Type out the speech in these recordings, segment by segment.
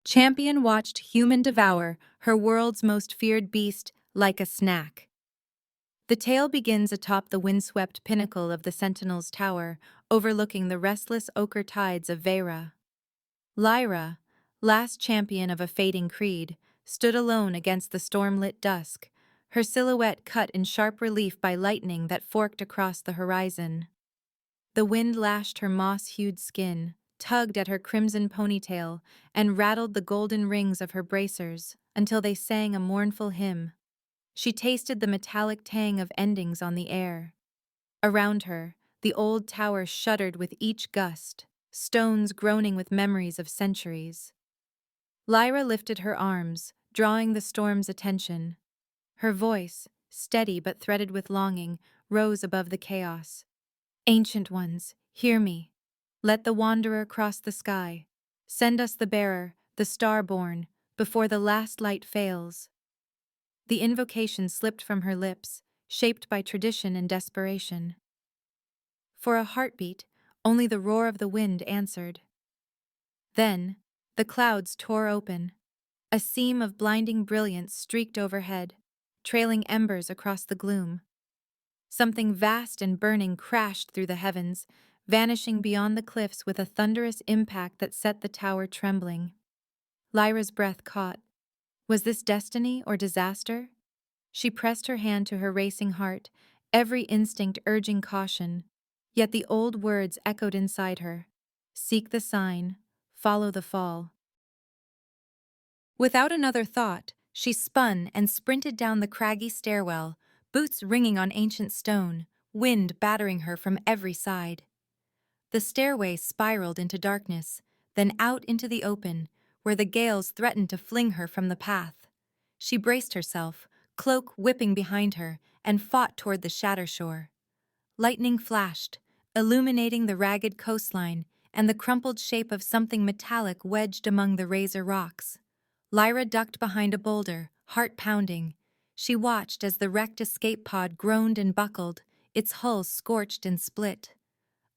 Champion watched human devour her world's most feared beast like a snack. The tale begins atop the windswept pinnacle of the Sentinel's tower, overlooking the restless ochre tides of Vera. Lyra, last champion of a fading creed, stood alone against the storm-lit dusk, her silhouette cut in sharp relief by lightning that forked across the horizon. The wind lashed her moss-hued skin, tugged at her crimson ponytail, and rattled the golden rings of her bracers until they sang a mournful hymn. She tasted the metallic tang of endings on the air. Around her, the old tower shuddered with each gust, stones groaning with memories of centuries. Lyra lifted her arms, drawing the storm's attention. Her voice, steady but threaded with longing, rose above the chaos. Ancient ones, hear me. Let the wanderer cross the sky. Send us the bearer, the star-born, before the last light fails. The invocation slipped from her lips, shaped by tradition and desperation. For a heartbeat, only the roar of the wind answered. Then, the clouds tore open. A seam of blinding brilliance streaked overhead, trailing embers across the gloom. Something vast and burning crashed through the heavens, vanishing beyond the cliffs with a thunderous impact that set the tower trembling. Lyra's breath caught. Was this destiny or disaster? She pressed her hand to her racing heart, every instinct urging caution. Yet the old words echoed inside her. Seek the sign, follow the fall. Without another thought, she spun and sprinted down the craggy stairwell, boots ringing on ancient stone, wind battering her from every side. The stairway spiraled into darkness, then out into the open, where the gales threatened to fling her from the path. She braced herself, cloak whipping behind her, and fought toward the shatter shore. Lightning flashed, illuminating the ragged coastline and the crumpled shape of something metallic wedged among the razor rocks. Lyra ducked behind a boulder, heart pounding. She watched as the wrecked escape pod groaned and buckled, its hull scorched and split.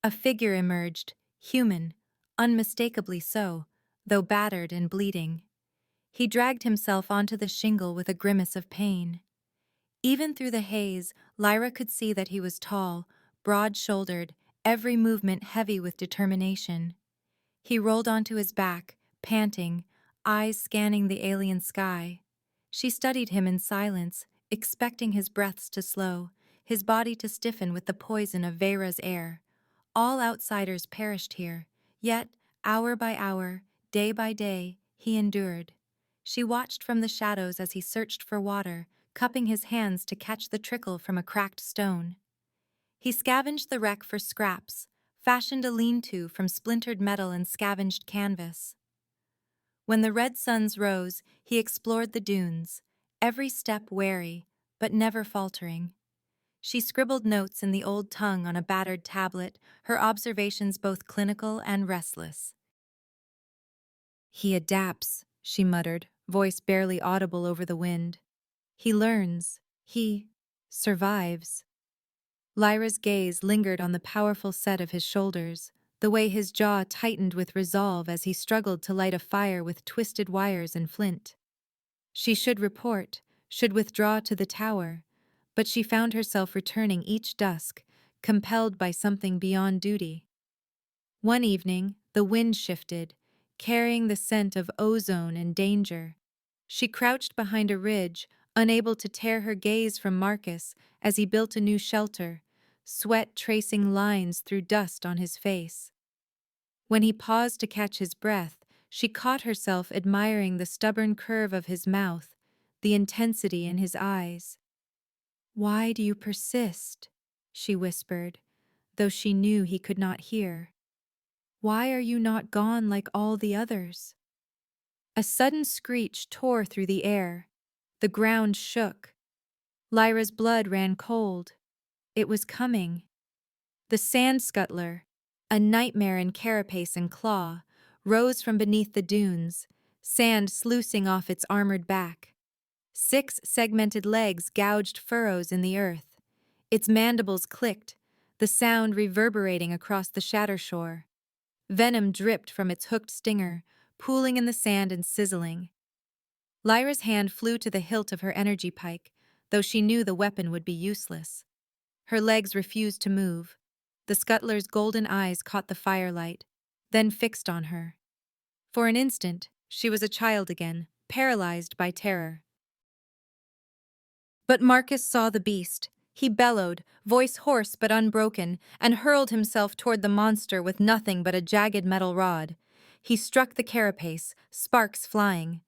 A figure emerged, human, unmistakably so, though battered and bleeding. He dragged himself onto the shingle with a grimace of pain. Even through the haze, Lyra could see that he was tall, broad-shouldered, every movement heavy with determination. He rolled onto his back, panting, eyes scanning the alien sky. She studied him in silence, expecting his breaths to slow, his body to stiffen with the poison of Vera's air. All outsiders perished here, yet, hour by hour, day by day, he endured. She watched from the shadows as he searched for water, cupping his hands to catch the trickle from a cracked stone. He scavenged the wreck for scraps, fashioned a lean-to from splintered metal and scavenged canvas. When the red suns rose, he explored the dunes, every step wary, but never faltering. She scribbled notes in the old tongue on a battered tablet, her observations both clinical and restless. He adapts, she muttered, voice barely audible over the wind. He learns. He survives. Lyra's gaze lingered on the powerful set of his shoulders, the way his jaw tightened with resolve as he struggled to light a fire with twisted wires and flint. She should report, should withdraw to the tower, but she found herself returning each dusk, compelled by something beyond duty. One evening, the wind shifted, carrying the scent of ozone and danger. She crouched behind a ridge, unable to tear her gaze from Marcus as he built a new shelter, sweat tracing lines through dust on his face. When he paused to catch his breath, she caught herself admiring the stubborn curve of his mouth, the intensity in his eyes. "Why do you persist?" she whispered, though she knew he could not hear. "Why are you not gone like all the others?" A sudden screech tore through the air. The ground shook. Lyra's blood ran cold. It was coming. The sand scuttler, a nightmare in carapace and claw, rose from beneath the dunes, sand sluicing off its armored back. 6 segmented legs gouged furrows in the earth. Its mandibles clicked, the sound reverberating across the shatter shore. Venom dripped from its hooked stinger, pooling in the sand and sizzling. Lyra's hand flew to the hilt of her energy pike, though she knew the weapon would be useless. Her legs refused to move. The scuttler's golden eyes caught the firelight, then fixed on her. For an instant, she was a child again, paralyzed by terror. But Marcus saw the beast. He bellowed, voice hoarse but unbroken, and hurled himself toward the monster with nothing but a jagged metal rod. He struck the carapace, sparks flying.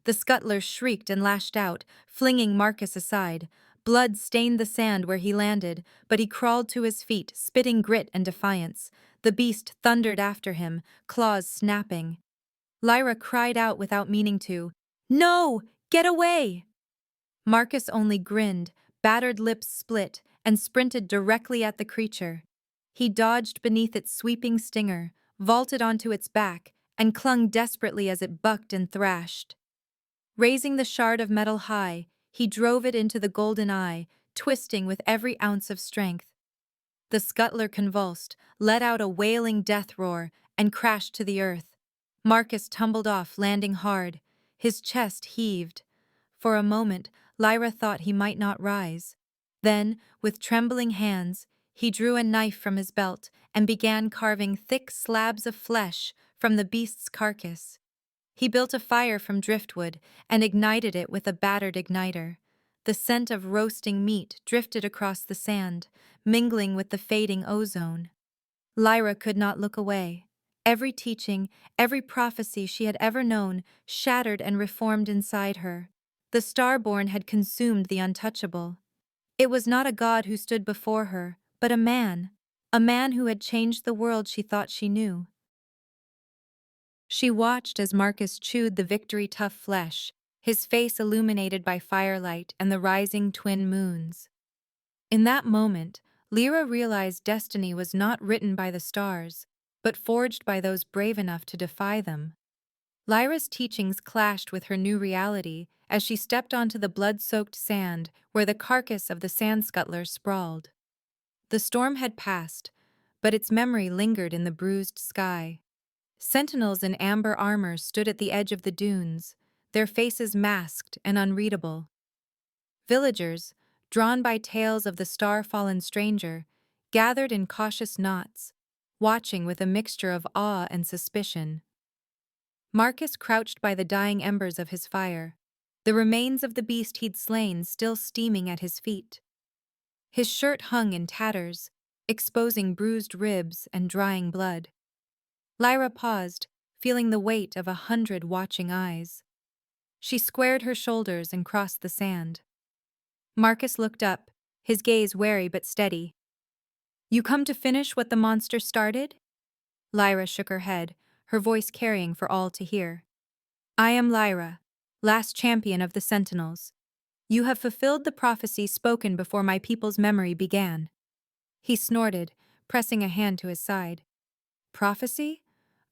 The scuttler shrieked and lashed out, flinging Marcus aside. Blood stained the sand where he landed, but he crawled to his feet, spitting grit and defiance. The beast thundered after him, claws snapping. Lyra cried out without meaning to, "No! Get away!" Marcus only grinned, battered lips split, and sprinted directly at the creature. He dodged beneath its sweeping stinger, vaulted onto its back, and clung desperately as it bucked and thrashed. Raising the shard of metal high, he drove it into the golden eye, twisting with every ounce of strength. The scuttler convulsed, let out a wailing death roar, and crashed to the earth. Marcus tumbled off, landing hard. His chest heaved. For a moment, Lyra thought he might not rise. Then, with trembling hands, he drew a knife from his belt and began carving thick slabs of flesh from the beast's carcass. He built a fire from driftwood and ignited it with a battered igniter. The scent of roasting meat drifted across the sand, mingling with the fading ozone. Lyra could not look away. Every teaching, every prophecy she had ever known shattered and reformed inside her. The Starborn had consumed the untouchable. It was not a god who stood before her, but a man who had changed the world she thought she knew. She watched as Marcus chewed the victory-tough flesh, his face illuminated by firelight and the rising twin moons. In that moment, Lyra realized destiny was not written by the stars, but forged by those brave enough to defy them. Lyra's teachings clashed with her new reality as she stepped onto the blood-soaked sand where the carcass of the sand scuttler sprawled. The storm had passed, but its memory lingered in the bruised sky. Sentinels in amber armor stood at the edge of the dunes, their faces masked and unreadable. Villagers, drawn by tales of the star-fallen stranger, gathered in cautious knots, watching with a mixture of awe and suspicion. Marcus crouched by the dying embers of his fire, the remains of the beast he'd slain still steaming at his feet. His shirt hung in tatters, exposing bruised ribs and drying blood. Lyra paused, feeling the weight of 100 watching eyes. She squared her shoulders and crossed the sand. Marcus looked up, his gaze wary but steady. "You come to finish what the monster started?" Lyra shook her head, her voice carrying for all to hear. "I am Lyra, last champion of the Sentinels. You have fulfilled the prophecy spoken before my people's memory began." He snorted, pressing a hand to his side. "Prophecy?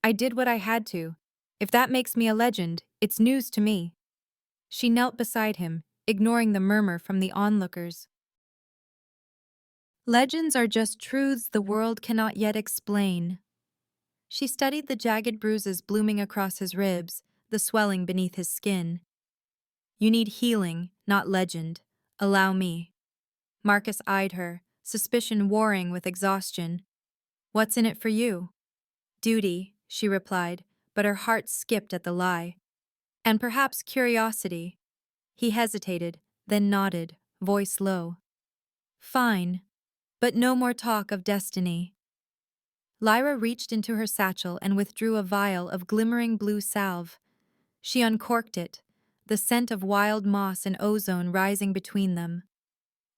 I did what I had to. If that makes me a legend, it's news to me." She knelt beside him, ignoring the murmur from the onlookers. "Legends are just truths the world cannot yet explain." She studied the jagged bruises blooming across his ribs, the swelling beneath his skin. "You need healing, not legend. Allow me." Marcus eyed her, suspicion warring with exhaustion. "What's in it for you?" "Duty," she replied, but her heart skipped at the lie. "And perhaps curiosity." He hesitated, then nodded, voice low. "Fine. But no more talk of destiny." Lyra reached into her satchel and withdrew a vial of glimmering blue salve. She uncorked it, the scent of wild moss and ozone rising between them.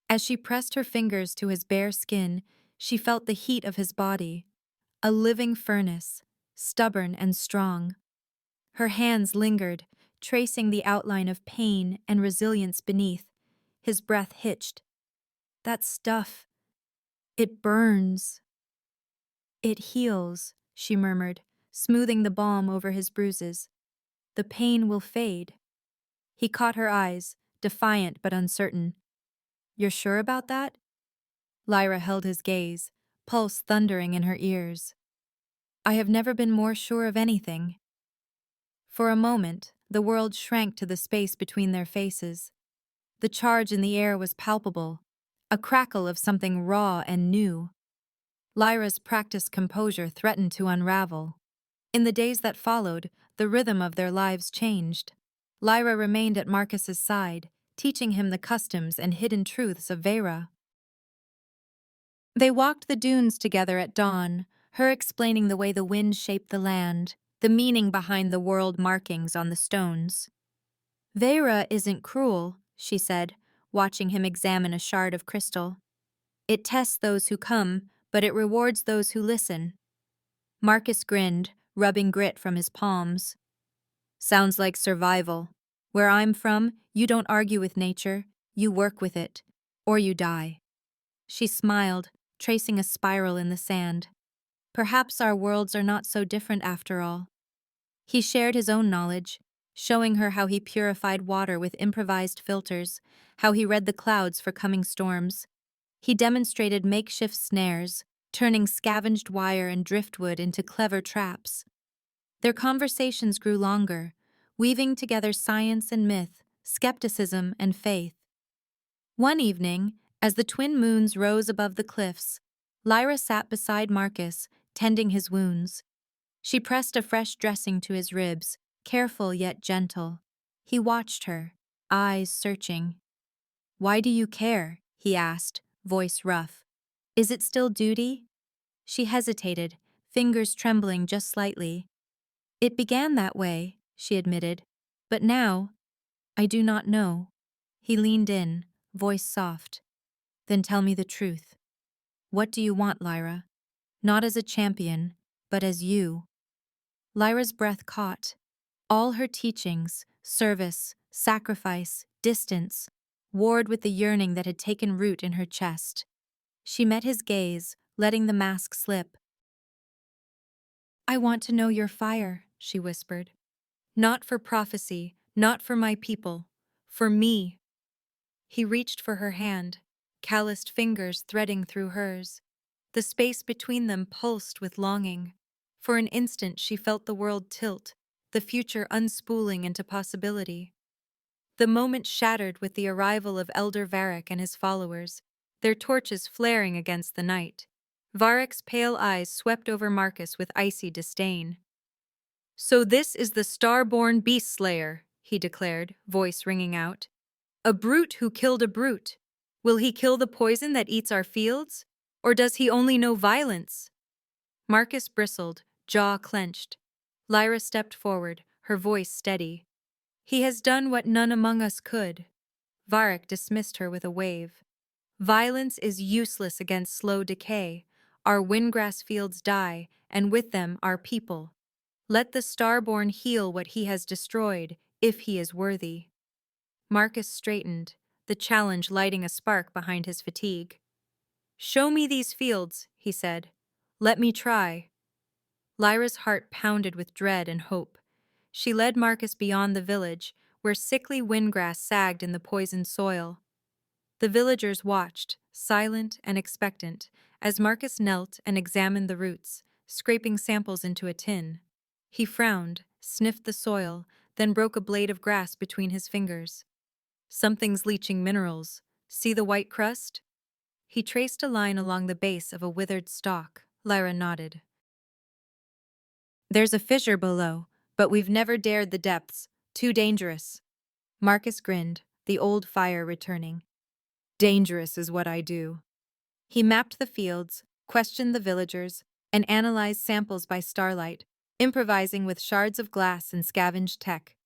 As she pressed her fingers to his bare skin, she felt the heat of his body, a living furnace, stubborn and strong. Her hands lingered, tracing the outline of pain and resilience beneath. His breath hitched. "That stuff, it burns." "It heals," she murmured, smoothing the balm over his bruises. "The pain will fade." He caught her eyes, defiant but uncertain. "You're sure about that?" Lyra held his gaze, pulse thundering in her ears. "I have never been more sure of anything." For a moment, the world shrank to the space between their faces. The charge in the air was palpable, a crackle of something raw and new. Lyra's practiced composure threatened to unravel. In the days that followed, the rhythm of their lives changed. Lyra remained at Marcus's side, teaching him the customs and hidden truths of Vera. They walked the dunes together at dawn, her explaining the way the wind shaped the land, the meaning behind the world markings on the stones. Vera isn't cruel, she said, watching him examine a shard of crystal. It tests those who come, but it rewards those who listen. Marcus grinned, rubbing grit from his palms. Sounds like survival. Where I'm from, you don't argue with nature, you work with it, or you die. She smiled, tracing a spiral in the sand. Perhaps our worlds are not so different after all. He shared his own knowledge, showing her how he purified water with improvised filters, how he read the clouds for coming storms. He demonstrated makeshift snares, turning scavenged wire and driftwood into clever traps. Their conversations grew longer, weaving together science and myth, skepticism and faith. One evening, as the twin moons rose above the cliffs, Lyra sat beside Marcus, tending his wounds. She pressed a fresh dressing to his ribs, careful yet gentle. He watched her, eyes searching. "Why do you care?" he asked, voice rough. "Is it still duty?" She hesitated, fingers trembling just slightly. "It began that way," she admitted. "But now, I do not know." He leaned in, voice soft. "Then tell me the truth. What do you want, Lyra? Not as a champion, but as you." Lyra's breath caught. All her teachings, service, sacrifice, distance, warred with the yearning that had taken root in her chest. She met his gaze, letting the mask slip. "I want to know your fire," she whispered. "Not for prophecy, not for my people, for me." He reached for her hand, calloused fingers threading through hers. The space between them pulsed with longing. For an instant she felt the world tilt, the future unspooling into possibility. The moment shattered with the arrival of Elder Varric and his followers, their torches flaring against the night. Varric's pale eyes swept over Marcus with icy disdain. "So this is the star-born beast slayer," he declared, voice ringing out. "A brute who killed a brute. Will he kill the poison that eats our fields? Or does he only know violence?" Marcus bristled, jaw clenched. Lyra stepped forward, her voice steady. "He has done what none among us could." Varric dismissed her with a wave. "Violence is useless against slow decay. Our windgrass fields die, and with them our people. Let the Starborn heal what he has destroyed, if he is worthy." Marcus straightened, the challenge lighting a spark behind his fatigue. "Show me these fields," he said. "Let me try." Lyra's heart pounded with dread and hope. She led Marcus beyond the village, where sickly windgrass sagged in the poisoned soil. The villagers watched, silent and expectant, as Marcus knelt and examined the roots, scraping samples into a tin. He frowned, sniffed the soil, then broke a blade of grass between his fingers. "Something's leaching minerals. See the white crust?" He traced a line along the base of a withered stalk. Lyra nodded. "There's a fissure below, but we've never dared the depths. Too dangerous." Marcus grinned, the old fire returning. "Dangerous is what I do." He mapped the fields, questioned the villagers, and analyzed samples by starlight, improvising with shards of glass and scavenged tech.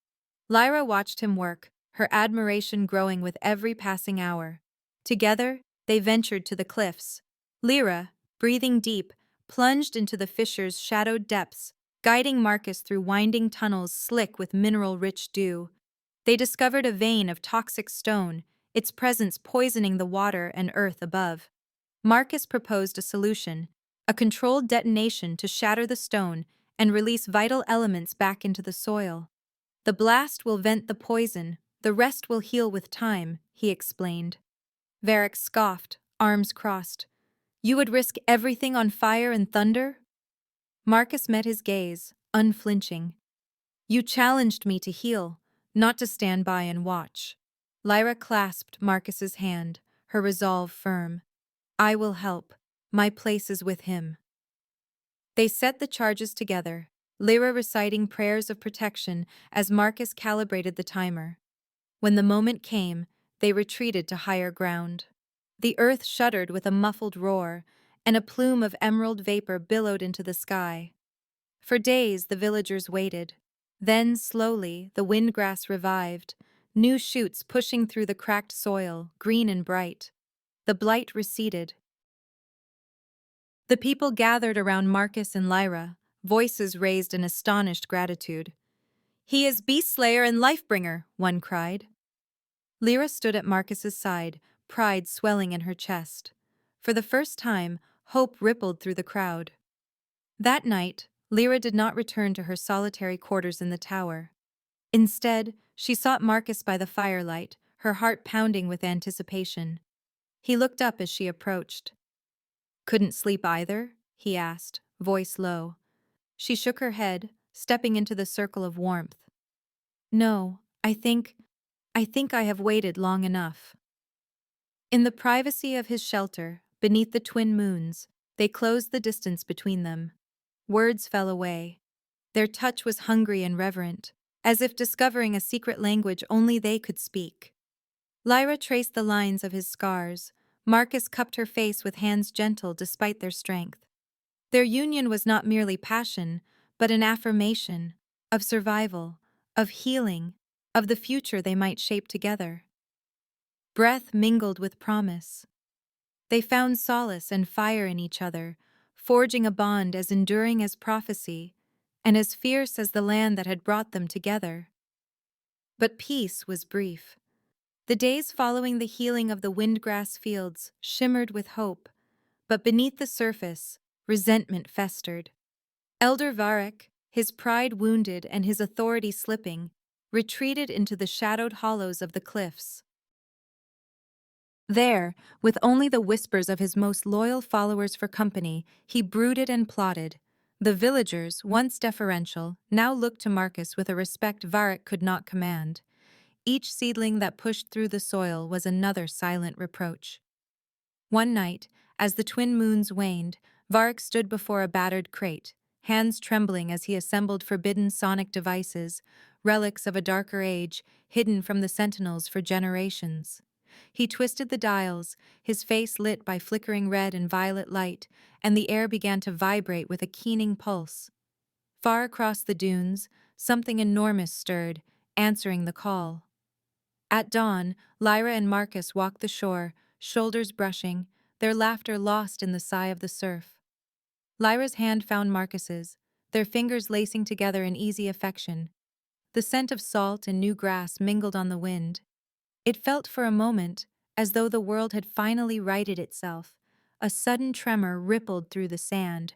Lyra watched him work, her admiration growing with every passing hour. Together, they ventured to the cliffs. Lyra, breathing deep, plunged into the fissure's shadowed depths, guiding Marcus through winding tunnels slick with mineral-rich dew. They discovered a vein of toxic stone, its presence poisoning the water and earth above. Marcus proposed a solution, a controlled detonation to shatter the stone and release vital elements back into the soil. "The blast will vent the poison, the rest will heal with time," he explained. Varric scoffed, arms crossed. "You would risk everything on fire and thunder?" Marcus met his gaze, unflinching. You challenged me to heal, not to stand by and watch. Lyra clasped Marcus's hand, her resolve firm. I will help. My place is with him. They set the charges together, Lyra reciting prayers of protection as Marcus calibrated the timer. When the moment came, they retreated to higher ground. The earth shuddered with a muffled roar, and a plume of emerald vapor billowed into the sky. For days the villagers waited. Then, slowly, the windgrass revived, new shoots pushing through the cracked soil, green and bright. The blight receded. The people gathered around Marcus and Lyra, voices raised in astonished gratitude. He is Beast Slayer and Lifebringer, one cried. Lyra stood at Marcus's side, pride swelling in her chest. For the first time, hope rippled through the crowd. That night, Lyra did not return to her solitary quarters in the tower. Instead, she sought Marcus by the firelight, her heart pounding with anticipation. He looked up as she approached. Couldn't sleep either? He asked, voice low. She shook her head, stepping into the circle of warmth. No, I think I have waited long enough. In the privacy of his shelter, beneath the twin moons, they closed the distance between them. Words fell away. Their touch was hungry and reverent, as if discovering a secret language only they could speak. Lyra traced the lines of his scars. Marcus cupped her face with hands gentle despite their strength. Their union was not merely passion, but an affirmation of survival, of healing, of the future they might shape together. Breath mingled with promise. They found solace and fire in each other, forging a bond as enduring as prophecy, and as fierce as the land that had brought them together. But peace was brief. The days following the healing of the windgrass fields shimmered with hope, but beneath the surface, resentment festered. Elder Varric, his pride wounded and his authority slipping, retreated into the shadowed hollows of the cliffs. There, with only the whispers of his most loyal followers for company, he brooded and plotted. The villagers, once deferential, now looked to Marcus with a respect Varric could not command. Each seedling that pushed through the soil was another silent reproach. One night, as the twin moons waned, Varric stood before a battered crate, hands trembling as he assembled forbidden sonic devices, relics of a darker age, hidden from the sentinels for generations. He twisted the dials, his face lit by flickering red and violet light, and the air began to vibrate with a keening pulse. Far across the dunes, something enormous stirred, answering the call. At dawn, Lyra and Marcus walked the shore, shoulders brushing, their laughter lost in the sigh of the surf. Lyra's hand found Marcus's, their fingers lacing together in easy affection. The scent of salt and new grass mingled on the wind. It felt for a moment as though the world had finally righted itself. A sudden tremor rippled through the sand.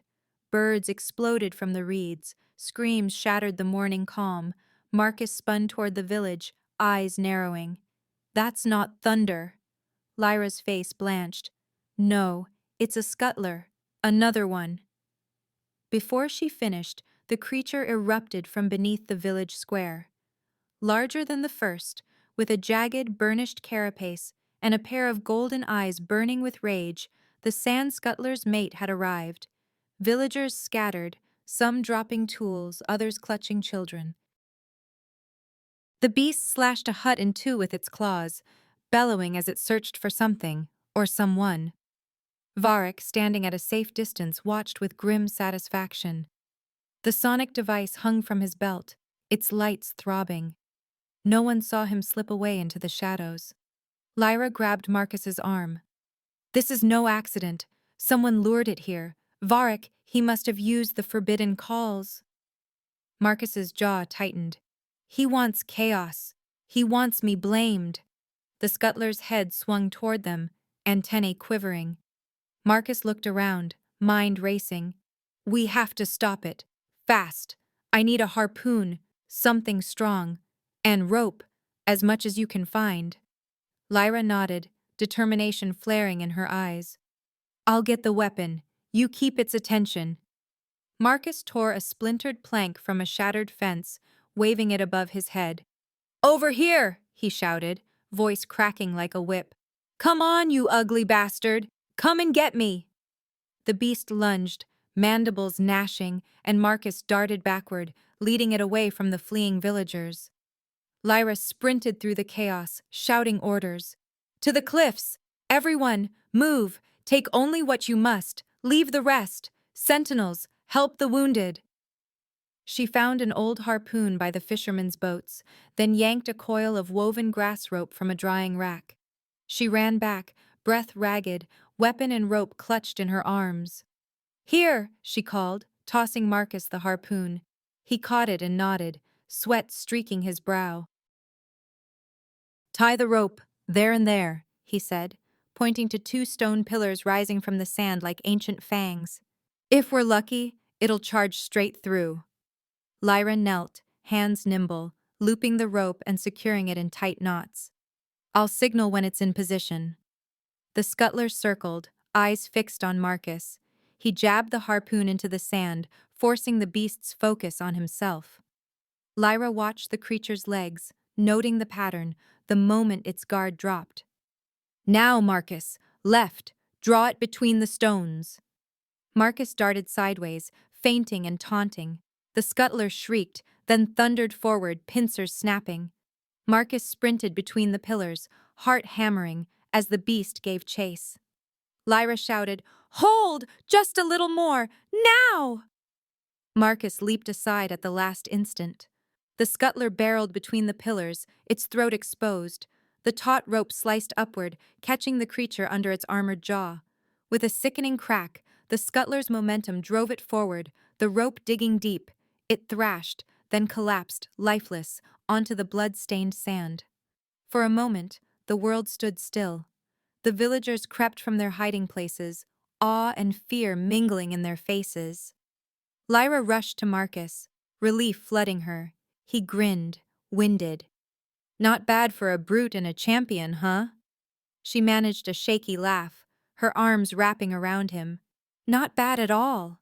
Birds exploded from the reeds, screams shattered the morning calm. Marcus spun toward the village, eyes narrowing. That's not thunder. Lyra's face blanched. No, it's a scuttler. Another one. Before she finished, the creature erupted from beneath the village square. Larger than the first, with a jagged, burnished carapace and a pair of golden eyes burning with rage, the sand scuttler's mate had arrived. Villagers scattered, some dropping tools, others clutching children. The beast slashed a hut in two with its claws, bellowing as it searched for something, or someone. Varric, standing at a safe distance, watched with grim satisfaction. The sonic device hung from his belt, its lights throbbing. No one saw him slip away into the shadows. Lyra grabbed Marcus's arm. This is no accident. Someone lured it here. Varric, he must have used the forbidden calls. Marcus's jaw tightened. He wants chaos. He wants me blamed. The scuttler's head swung toward them, antennae quivering. Marcus looked around, mind racing. We have to stop it. Fast. I need a harpoon, something strong, and rope, as much as you can find. Lyra nodded, determination flaring in her eyes. I'll get the weapon. You keep its attention. Marcus tore a splintered plank from a shattered fence, waving it above his head. "Over here!" he shouted, voice cracking like a whip. "Come on, you ugly bastard! Come and get me!" The beast lunged, mandibles gnashing, and Marcus darted backward, leading it away from the fleeing villagers. Lyra sprinted through the chaos, shouting orders. "To the cliffs! Everyone, move! Take only what you must! Leave the rest! Sentinels, help the wounded!" She found an old harpoon by the fishermen's boats, then yanked a coil of woven grass rope from a drying rack. She ran back, breath ragged, weapon and rope clutched in her arms. "Here!" she called, tossing Marcus the harpoon. He caught it and nodded, sweat streaking his brow. "Tie the rope, there and there," he said, pointing to two stone pillars rising from the sand like ancient fangs. "If we're lucky, it'll charge straight through." Lyra knelt, hands nimble, looping the rope and securing it in tight knots. "I'll signal when it's in position." The scuttler circled, eyes fixed on Marcus. He jabbed the harpoon into the sand, forcing the beast's focus on himself. Lyra watched the creature's legs, noting the pattern, the moment its guard dropped. "Now, Marcus, left, draw it between the stones." Marcus darted sideways, feinting and taunting. The scuttler shrieked, then thundered forward, pincers snapping. Marcus sprinted between the pillars, heart hammering, as the beast gave chase. Lyra shouted, "Hold! Just a little more! Now!" Marcus leaped aside at the last instant. The scuttler barreled between the pillars, its throat exposed. The taut rope sliced upward, catching the creature under its armored jaw. With a sickening crack, the scuttler's momentum drove it forward, the rope digging deep. It thrashed, then collapsed, lifeless, onto the blood-stained sand. For a moment, the world stood still. The villagers crept from their hiding places, awe and fear mingling in their faces. Lyra rushed to Marcus, relief flooding her. He grinned, winded. "Not bad for a brute and a champion, huh?" She managed a shaky laugh, her arms wrapping around him. "Not bad at all."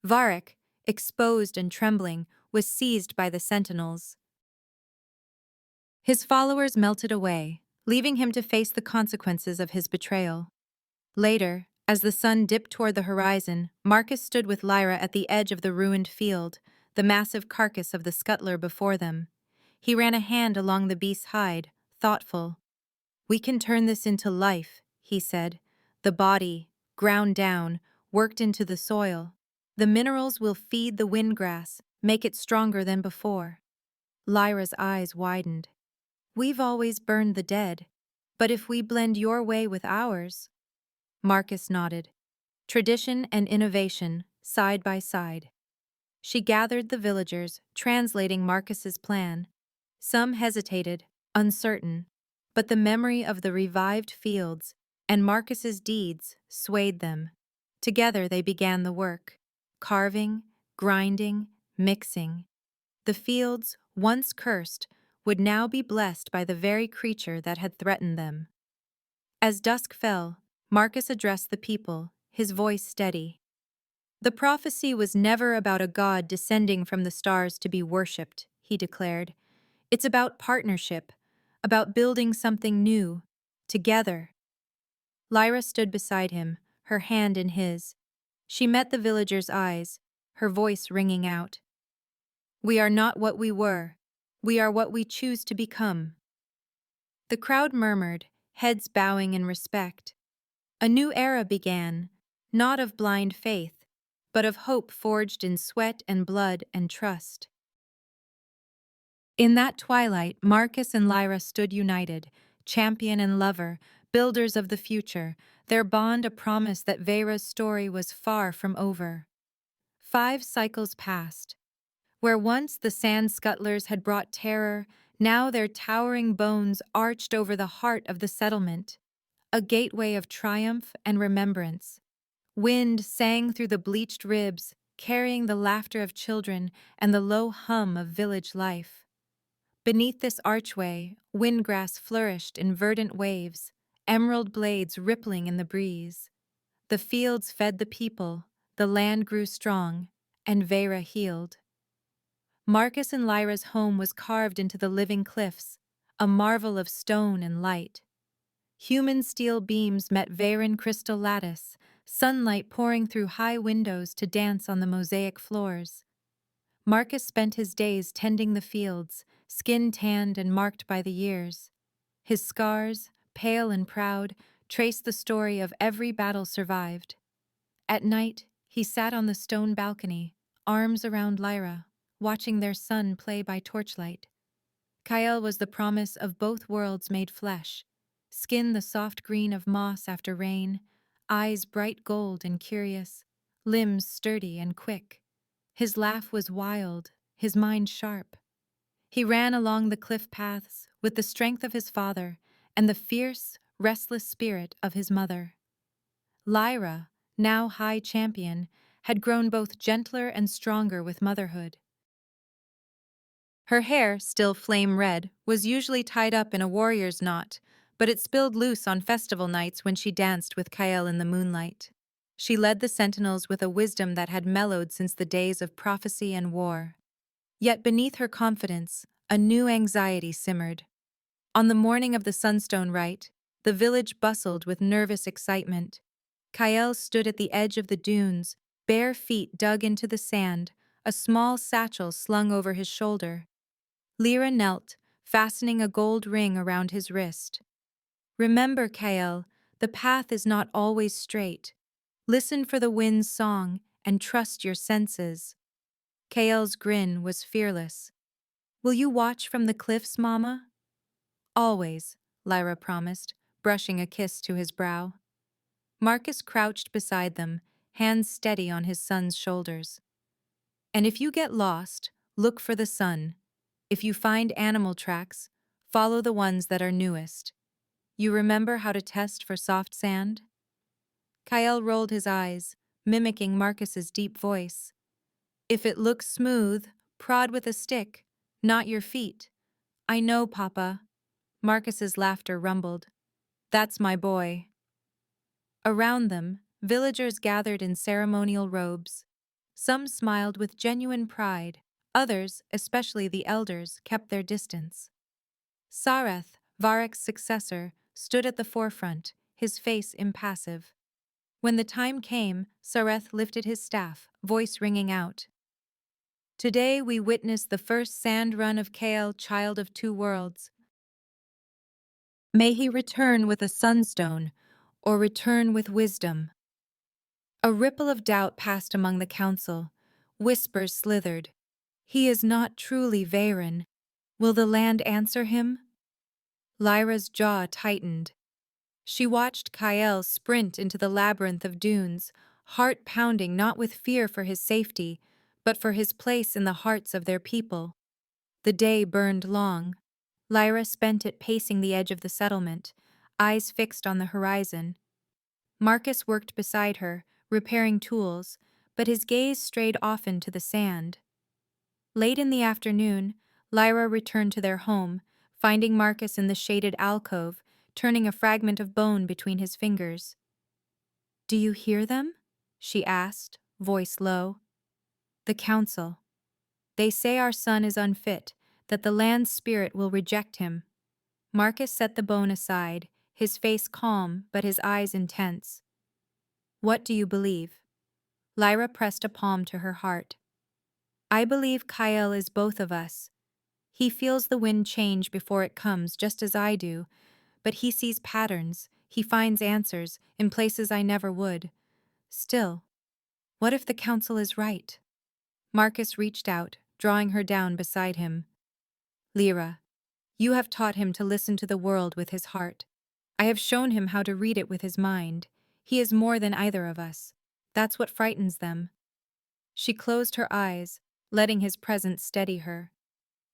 Varric, exposed and trembling, was seized by the sentinels. His followers melted away, leaving him to face the consequences of his betrayal. Later, as the sun dipped toward the horizon, Marcus stood with Lyra at the edge of the ruined field, the massive carcass of the scuttler before them. He ran a hand along the beast's hide, thoughtful. "We can turn this into life," he said. "The body, ground down, worked into the soil. The minerals will feed the windgrass, make it stronger than before." Lyra's eyes widened. "We've always burned the dead, but if we blend your way with ours—" Marcus nodded. Tradition and innovation, side by side. She gathered the villagers, translating Marcus's plan. Some hesitated, uncertain, but the memory of the revived fields and Marcus's deeds swayed them. Together they began the work, carving, grinding, mixing. The fields, once cursed, would now be blessed by the very creature that had threatened them. As dusk fell, Marcus addressed the people, his voice steady. "The prophecy was never about a god descending from the stars to be worshipped," he declared. "It's about partnership, about building something new, together." Lyra stood beside him, her hand in his. She met the villagers' eyes, her voice ringing out. "We are not what we were. We are what we choose to become." The crowd murmured, heads bowing in respect. A new era began, not of blind faith, but of hope forged in sweat and blood and trust. In that twilight, Marcus and Lyra stood united, champion and lover, builders of the future, their bond a promise that Vera's story was far from over. 5 cycles passed. Where once the sand scuttlers had brought terror, now their towering bones arched over the heart of the settlement, a gateway of triumph and remembrance. Wind sang through the bleached ribs, carrying the laughter of children and the low hum of village life. Beneath this archway, windgrass flourished in verdant waves, emerald blades rippling in the breeze. The fields fed the people, the land grew strong, and Vera healed. Marcus and Lyra's home was carved into the living cliffs, a marvel of stone and light. Human steel beams met Veyron crystal lattice, sunlight pouring through high windows to dance on the mosaic floors. Marcus spent his days tending the fields, skin tanned and marked by the years. His scars, pale and proud, traced the story of every battle survived. At night, he sat on the stone balcony, arms around Lyra, watching their son play by torchlight. Kyle was the promise of both worlds made flesh, skin the soft green of moss after rain, eyes bright gold and curious, limbs sturdy and quick. His laugh was wild, his mind sharp. He ran along the cliff paths with the strength of his father and the fierce, restless spirit of his mother. Lyra, now high champion, had grown both gentler and stronger with motherhood. Her hair, still flame red, was usually tied up in a warrior's knot, but it spilled loose on festival nights when she danced with Kyle in the moonlight. She led the sentinels with a wisdom that had mellowed since the days of prophecy and war. Yet beneath her confidence, a new anxiety simmered. On the morning of the Sunstone Rite, the village bustled with nervous excitement. Kyle stood at the edge of the dunes, bare feet dug into the sand, a small satchel slung over his shoulder. Lyra knelt, fastening a gold ring around his wrist. Remember, Kyle, the path is not always straight. Listen for the wind's song and trust your senses. Kyle's grin was fearless. Will you watch from the cliffs, Mama? Always, Lyra promised, brushing a kiss to his brow. Marcus crouched beside them, hands steady on his son's shoulders. And if you get lost, look for the sun. If you find animal tracks, follow the ones that are newest. You remember how to test for soft sand? Kyle rolled his eyes, mimicking Marcus's deep voice. If it looks smooth, prod with a stick, not your feet. I know, Papa. Marcus's laughter rumbled. That's my boy. Around them, villagers gathered in ceremonial robes. Some smiled with genuine pride, others, especially the elders, kept their distance. Sareth, Varek's successor, stood at the forefront, his face impassive. When the time came, Sareth lifted his staff, voice ringing out. Today we witness the first sand run of Kael, Child of Two Worlds. May he return with a sunstone, or return with wisdom. A ripple of doubt passed among the council. Whispers slithered. He is not truly Veyron. Will the land answer him? Lyra's jaw tightened. She watched Kyle sprint into the labyrinth of dunes, heart pounding not with fear for his safety, but for his place in the hearts of their people. The day burned long. Lyra spent it pacing the edge of the settlement, eyes fixed on the horizon. Marcus worked beside her, repairing tools, but his gaze strayed often to the sand. Late in the afternoon, Lyra returned to their home, finding Marcus in the shaded alcove, turning a fragment of bone between his fingers. Do you hear them? She asked, voice low. The council. They say our son is unfit, that the land's spirit will reject him. Marcus set the bone aside, his face calm but his eyes intense. What do you believe? Lyra pressed a palm to her heart. I believe Kyle is both of us. He feels the wind change before it comes, just as I do, but he sees patterns, he finds answers, in places I never would. Still, what if the council is right? Marcus reached out, drawing her down beside him. Lyra, you have taught him to listen to the world with his heart. I have shown him how to read it with his mind. He is more than either of us. That's what frightens them. She closed her eyes, letting his presence steady her.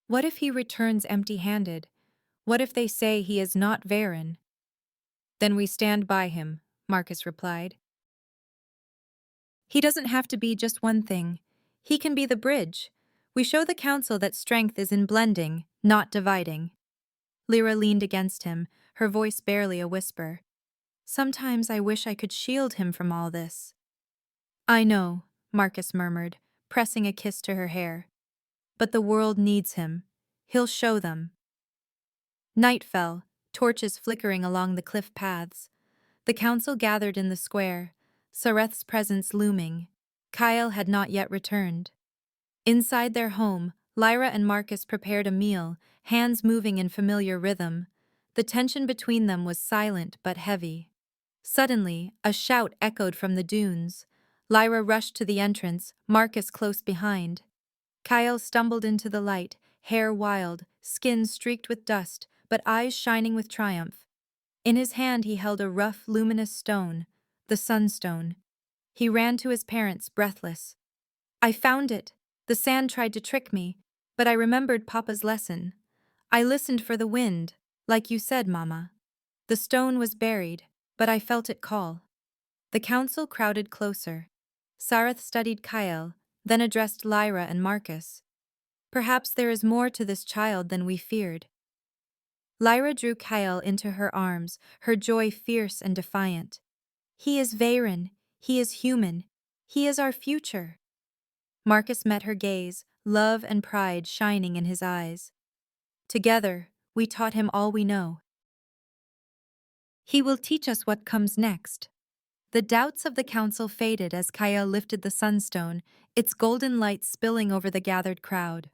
What if he returns empty-handed? What if they say he is not Veyron? Then we stand by him, Marcus replied. He doesn't have to be just one thing. He can be the bridge. We show the council that strength is in blending, not dividing. Lyra leaned against him, her voice barely a whisper. Sometimes I wish I could shield him from all this. I know, Marcus murmured, pressing a kiss to her hair. But the world needs him. He'll show them. Night fell, torches flickering along the cliff paths. The council gathered in the square, Sareth's presence looming. Kyle had not yet returned. Inside their home, Lyra and Marcus prepared a meal, hands moving in familiar rhythm. The tension between them was silent but heavy. Suddenly, a shout echoed from the dunes. Lyra rushed to the entrance, Marcus close behind. Kyle stumbled into the light, hair wild, skin streaked with dust, but eyes shining with triumph. In his hand he held a rough, luminous stone, the Sunstone. He ran to his parents, breathless. "I found it. The sand tried to trick me, but I remembered Papa's lesson. I listened for the wind, like you said, Mama. The stone was buried, but I felt it call." The council crowded closer. Sareth studied Kyle, then addressed Lyra and Marcus. "Perhaps there is more to this child than we feared." Lyra drew Kyle into her arms, her joy fierce and defiant. "He is Veyron. He is human. He is our future." Marcus met her gaze, love and pride shining in his eyes. "Together, we taught him all we know. He will teach us what comes next." The doubts of the council faded as Kyle lifted the sunstone, its golden light spilling over the gathered crowd.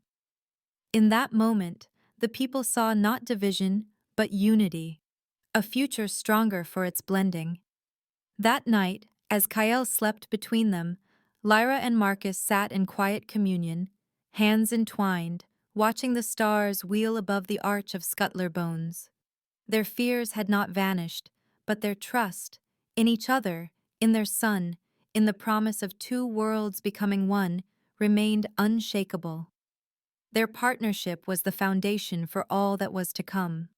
In that moment, the people saw not division, but unity, a future stronger for its blending. That night, as Kyle slept between them, Lyra and Marcus sat in quiet communion, hands entwined, watching the stars wheel above the arch of Scuttler Bones. Their fears had not vanished, but their trust, in each other, in their son, in the promise of two worlds becoming one, remained unshakable. Their partnership was the foundation for all that was to come.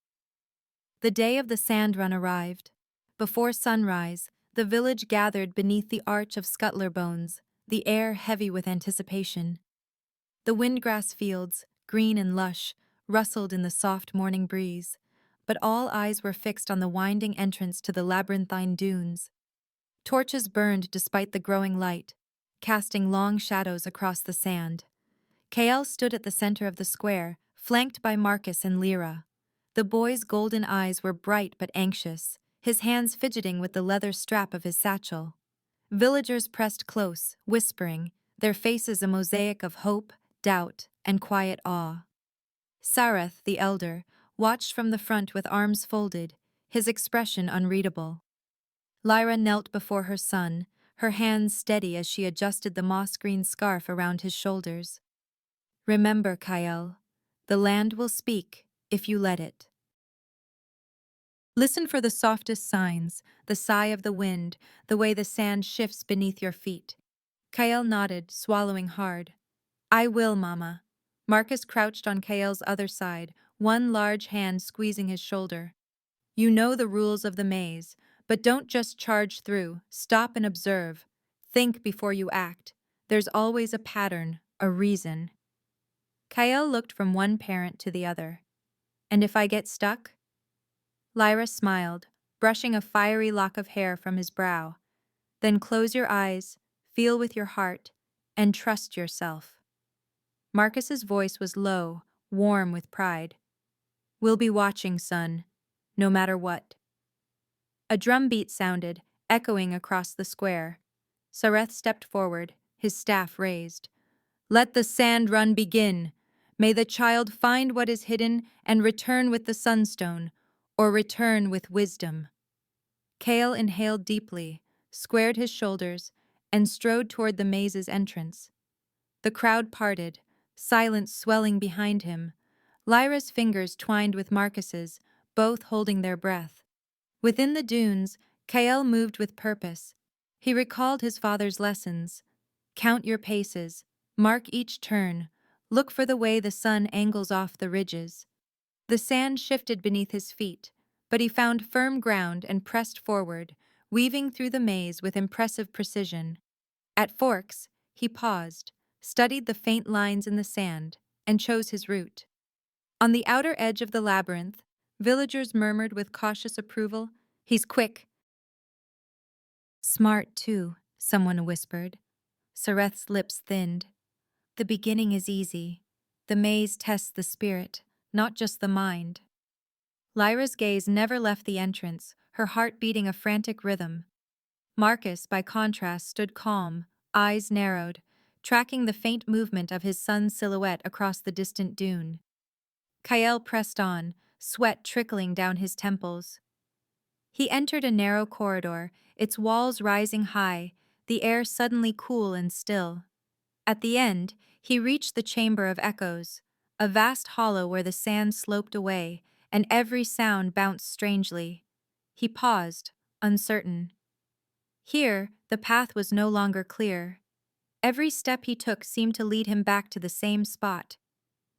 The day of the sand run arrived. Before sunrise, the village gathered beneath the arch of Scuttler Bones, the air heavy with anticipation. The windgrass fields, green and lush, rustled in the soft morning breeze, but all eyes were fixed on the winding entrance to the labyrinthine dunes. Torches burned despite the growing light, casting long shadows across the sand. Kael stood at the center of the square, flanked by Marcus and Lyra. The boy's golden eyes were bright but anxious, his hands fidgeting with the leather strap of his satchel. Villagers pressed close, whispering, their faces a mosaic of hope, doubt, and quiet awe. Sareth, the elder, watched from the front with arms folded, his expression unreadable. Lyra knelt before her son, her hands steady as she adjusted the moss-green scarf around his shoulders. "Remember, Kael, the land will speak if you let it. Listen for the softest signs, the sigh of the wind, the way the sand shifts beneath your feet." Kael nodded, swallowing hard. "I will, Mama." Marcus crouched on Kael's other side, one large hand squeezing his shoulder. "You know the rules of the maze, but don't just charge through, stop and observe. Think before you act. There's always a pattern, a reason." Kael looked from one parent to the other. "And if I get stuck?" Lyra smiled, brushing a fiery lock of hair from his brow. "Then close your eyes, feel with your heart, and trust yourself." Marcus's voice was low, warm with pride. "We'll be watching, son, no matter what." A drumbeat sounded, echoing across the square. Sareth stepped forward, his staff raised. "Let the sand run begin. May the child find what is hidden and return with the sunstone, or return with wisdom." Kael inhaled deeply, squared his shoulders, and strode toward the maze's entrance. The crowd parted, silence swelling behind him. Lyra's fingers twined with Marcus's, both holding their breath. Within the dunes, Kael moved with purpose. He recalled his father's lessons. Count your paces, mark each turn, look for the way the sun angles off the ridges. The sand shifted beneath his feet, but he found firm ground and pressed forward, weaving through the maze with impressive precision. At forks, he paused, studied the faint lines in the sand, and chose his route. On the outer edge of the labyrinth, villagers murmured with cautious approval, "He's quick." "Smart, too," someone whispered. Sareth's lips thinned. "The beginning is easy. The maze tests the spirit, not just the mind. Lyra's gaze never left the entrance, her heart beating a frantic rhythm. Marcus, by contrast, stood calm, eyes narrowed, tracking the faint movement of his son's silhouette across the distant dune. Kyle pressed on, sweat trickling down his temples. He entered a narrow corridor, its walls rising high, the air suddenly cool and still. At the end, he reached the Chamber of Echoes, a vast hollow where the sand sloped away, and every sound bounced strangely. He paused, uncertain. Here, the path was no longer clear. Every step he took seemed to lead him back to the same spot.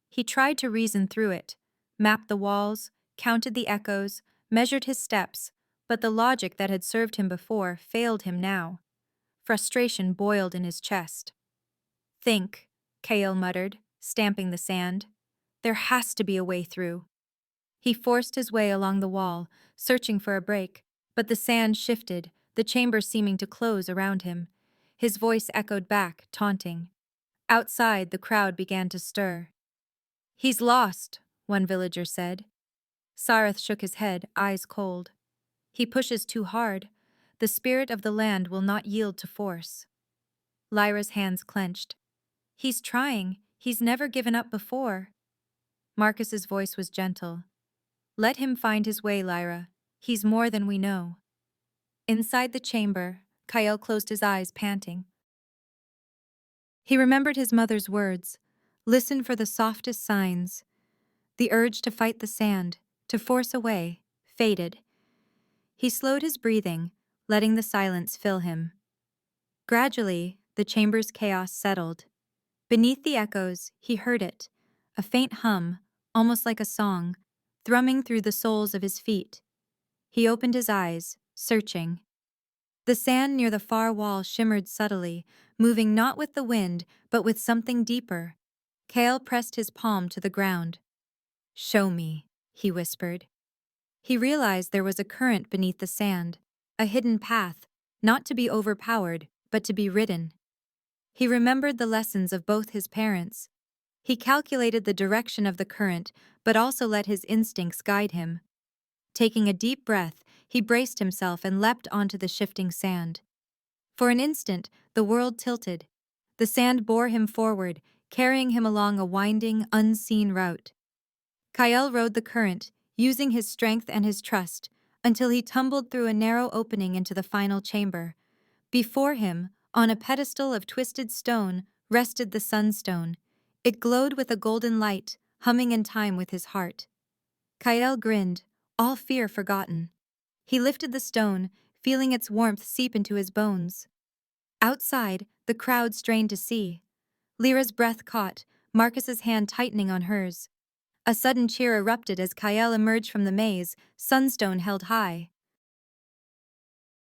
He tried to reason through it, mapped the walls, counted the echoes, measured his steps, but the logic that had served him before failed him now. Frustration boiled in his chest. Think, Kale muttered, stamping the sand. There has to be a way through. He forced his way along the wall, searching for a break, but the sand shifted, the chamber seeming to close around him. His voice echoed back, taunting. Outside, the crowd began to stir. He's lost, one villager said. Sareth shook his head, eyes cold. He pushes too hard. The spirit of the land will not yield to force. Lyra's hands clenched. He's trying. He's never given up before. Marcus's voice was gentle. Let him find his way, Lyra. He's more than we know. Inside the chamber, Kyle closed his eyes, panting. He remembered his mother's words. Listen for the softest signs. The urge to fight the sand, to force a way, faded. He slowed his breathing, letting the silence fill him. Gradually, the chamber's chaos settled. Beneath the echoes, he heard it, a faint hum, almost like a song, thrumming through the soles of his feet. He opened his eyes, searching. The sand near the far wall shimmered subtly, moving not with the wind, but with something deeper. Kale pressed his palm to the ground. Show me, he whispered. He realized there was a current beneath the sand, a hidden path, not to be overpowered, but to be ridden. He remembered the lessons of both his parents. He calculated the direction of the current, but also let his instincts guide him. Taking a deep breath, he braced himself and leapt onto the shifting sand. For an instant, the world tilted. The sand bore him forward, carrying him along a winding, unseen route. Kyle rode the current, using his strength and his trust, until he tumbled through a narrow opening into the final chamber. Before him, on a pedestal of twisted stone, rested the sunstone. It glowed with a golden light, humming in time with his heart. Kyle grinned, all fear forgotten. He lifted the stone, feeling its warmth seep into his bones. Outside, the crowd strained to see. Lyra's breath caught, Marcus's hand tightening on hers. A sudden cheer erupted as Kyle emerged from the maze, sunstone held high.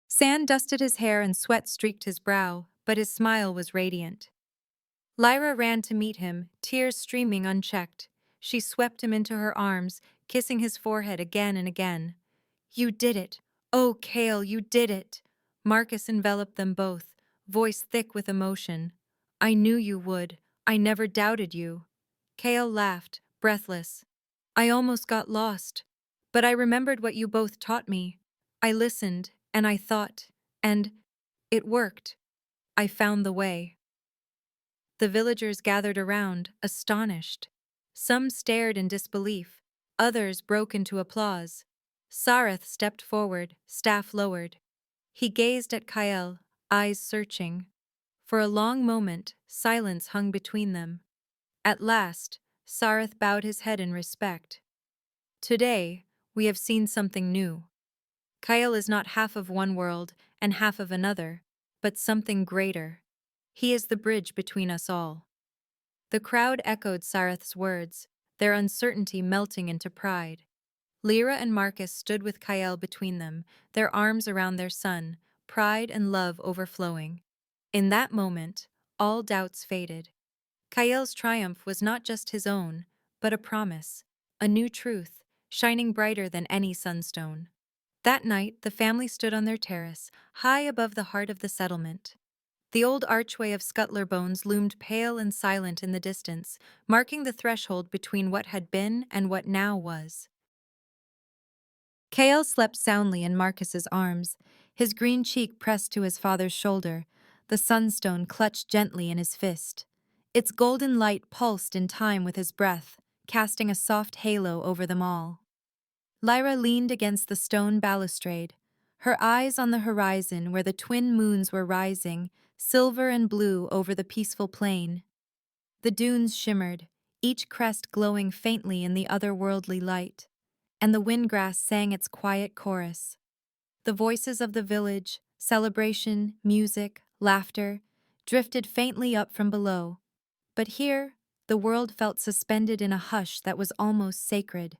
Sand dusted his hair and sweat streaked his brow, but his smile was radiant. Lyra ran to meet him, tears streaming unchecked. She swept him into her arms, kissing his forehead again and again. You did it! Oh, Kale, you did it! Marcus enveloped them both, voice thick with emotion. I knew you would. I never doubted you. Kale laughed, breathless. I almost got lost. But I remembered what you both taught me. I listened, and I thought, and it worked. I found the way. The villagers gathered around, astonished. Some stared in disbelief, others broke into applause. Sareth stepped forward, staff lowered. He gazed at Kyle, eyes searching. For a long moment, silence hung between them. At last, Sareth bowed his head in respect. Today, we have seen something new. Kyle is not half of one world and half of another, but something greater. He is the bridge between us all. The crowd echoed Sareth's words, their uncertainty melting into pride. Lyra and Marcus stood with Kyle between them, their arms around their son, pride and love overflowing. In that moment, all doubts faded. Kyle's triumph was not just his own, but a promise, a new truth, shining brighter than any sunstone. That night, the family stood on their terrace, high above the heart of the settlement. The old archway of scuttler bones loomed pale and silent in the distance, marking the threshold between what had been and what now was. Kael slept soundly in Marcus's arms, his green cheek pressed to his father's shoulder, the sunstone clutched gently in his fist. Its golden light pulsed in time with his breath, casting a soft halo over them all. Lyra leaned against the stone balustrade, her eyes on the horizon where the twin moons were rising, silver and blue over the peaceful plain. The dunes shimmered, each crest glowing faintly in the otherworldly light, and the windgrass sang its quiet chorus. The voices of the village, celebration, music, laughter, drifted faintly up from below. But here, the world felt suspended in a hush that was almost sacred.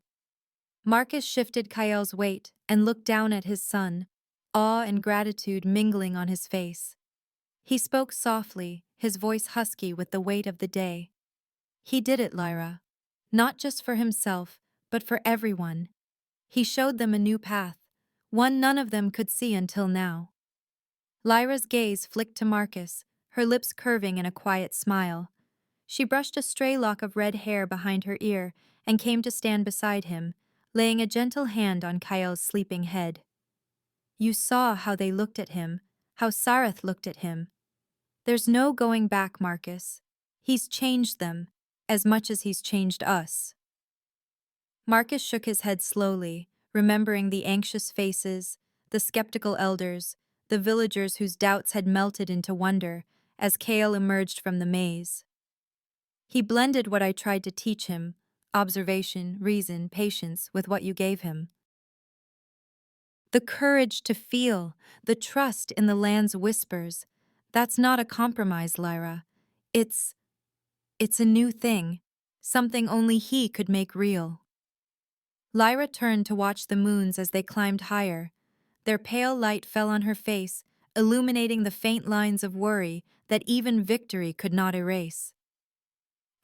Marcus shifted Kael's weight and looked down at his son, awe and gratitude mingling on his face. He spoke softly, his voice husky with the weight of the day. He did it, Lyra. Not just for himself, but for everyone. He showed them a new path, one none of them could see until now. Lyra's gaze flicked to Marcus, her lips curving in a quiet smile. She brushed a stray lock of red hair behind her ear and came to stand beside him, laying a gentle hand on Kael's sleeping head. You saw how they looked at him, how Sareth looked at him. There's no going back, Marcus. He's changed them, as much as he's changed us. Marcus shook his head slowly, remembering the anxious faces, the skeptical elders, the villagers whose doubts had melted into wonder as Kael emerged from the maze. He blended what I tried to teach him, observation, reason, patience, with what you gave him. The courage to feel, the trust in the land's whispers, that's not a compromise, Lyra. It's a new thing, something only he could make real. Lyra turned to watch the moons as they climbed higher. Their pale light fell on her face, illuminating the faint lines of worry that even victory could not erase.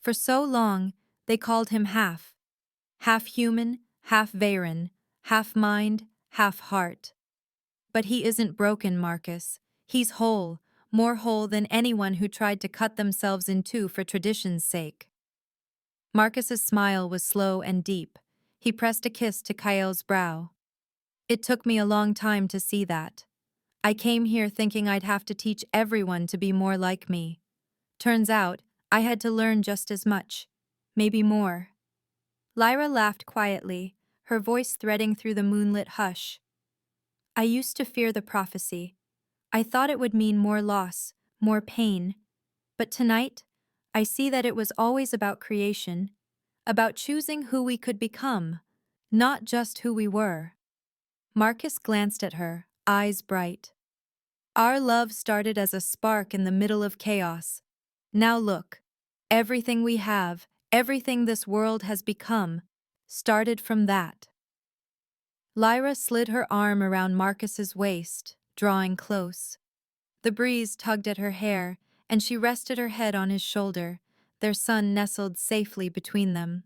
For so long, they called him half human, half Veyron, half mind, half heart. But he isn't broken, Marcus. He's whole, more whole than anyone who tried to cut themselves in two for tradition's sake. Marcus's smile was slow and deep. He pressed a kiss to Kael's brow. It took me a long time to see that. I came here thinking I'd have to teach everyone to be more like me. Turns out, I had to learn just as much, maybe more. Lyra laughed quietly, her voice threading through the moonlit hush. I used to fear the prophecy. I thought it would mean more loss, more pain. But tonight, I see that it was always about creation, about choosing who we could become, not just who we were. Marcus glanced at her, eyes bright. Our love started as a spark in the middle of chaos. Now look, everything we have, everything this world has become, started from that. Lyra slid her arm around Marcus's waist, drawing close. The breeze tugged at her hair, and she rested her head on his shoulder, their son nestled safely between them.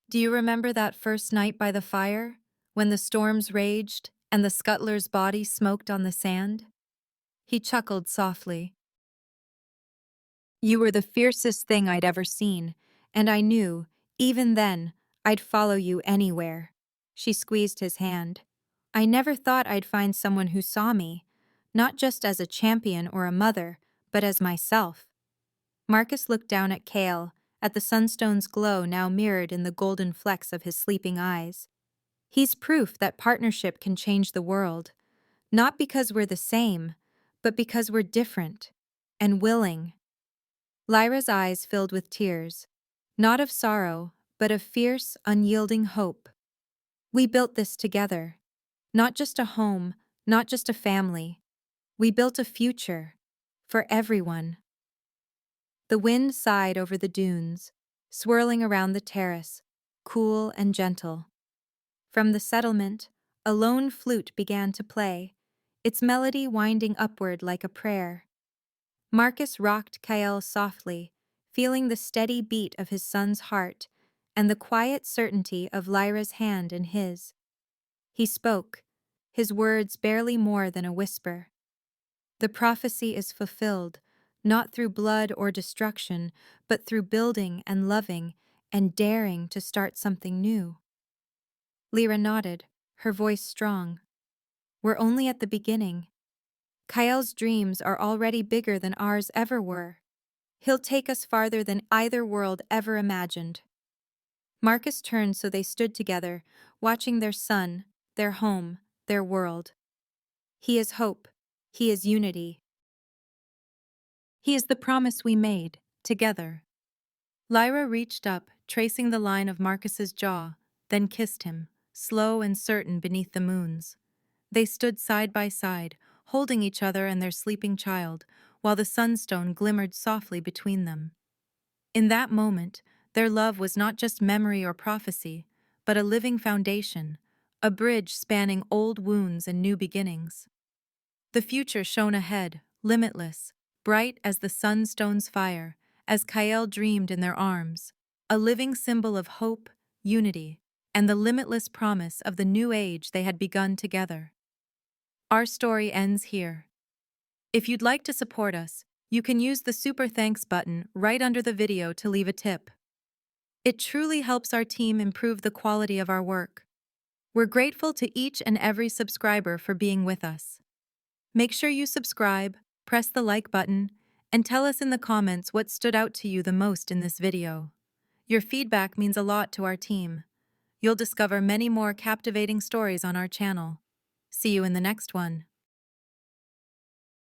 Do you remember that first night by the fire, when the storms raged and the scuttler's body smoked on the sand? He chuckled softly. You were the fiercest thing I'd ever seen, and I knew, even then, I'd follow you anywhere. She squeezed his hand. I never thought I'd find someone who saw me, not just as a champion or a mother, but as myself. Marcus looked down at Kael, at the sunstone's glow now mirrored in the golden flecks of his sleeping eyes. He's proof that partnership can change the world, not because we're the same, but because we're different and willing. Lyra's eyes filled with tears, not of sorrow, but of fierce, unyielding hope. We built this together, not just a home, not just a family. We built a future, for everyone. The wind sighed over the dunes, swirling around the terrace, cool and gentle. From the settlement, a lone flute began to play, its melody winding upward like a prayer. Marcus rocked Kael softly, feeling the steady beat of his son's heart and the quiet certainty of Lyra's hand in his. He spoke, his words barely more than a whisper. The prophecy is fulfilled, not through blood or destruction, but through building and loving and daring to start something new. Lyra nodded, her voice strong. We're only at the beginning. Kyle's dreams are already bigger than ours ever were. He'll take us farther than either world ever imagined. Marcus turned so they stood together, watching their son, their home, their world. He is hope. He is unity. He is the promise we made, together. Lyra reached up, tracing the line of Marcus's jaw, then kissed him, slow and certain beneath the moons. They stood side by side, holding each other and their sleeping child, while the sunstone glimmered softly between them. In that moment, their love was not just memory or prophecy, but a living foundation, a bridge spanning old wounds and new beginnings. The future shone ahead, limitless, bright as the sunstone's fire, as Kyle dreamed in their arms, a living symbol of hope, unity, and the limitless promise of the new age they had begun together. Our story ends here. If you'd like to support us, you can use the Super Thanks button right under the video to leave a tip. It truly helps our team improve the quality of our work. We're grateful to each and every subscriber for being with us. Make sure you subscribe, press the like button, and tell us in the comments what stood out to you the most in this video. Your feedback means a lot to our team. You'll discover many more captivating stories on our channel. See you in the next one.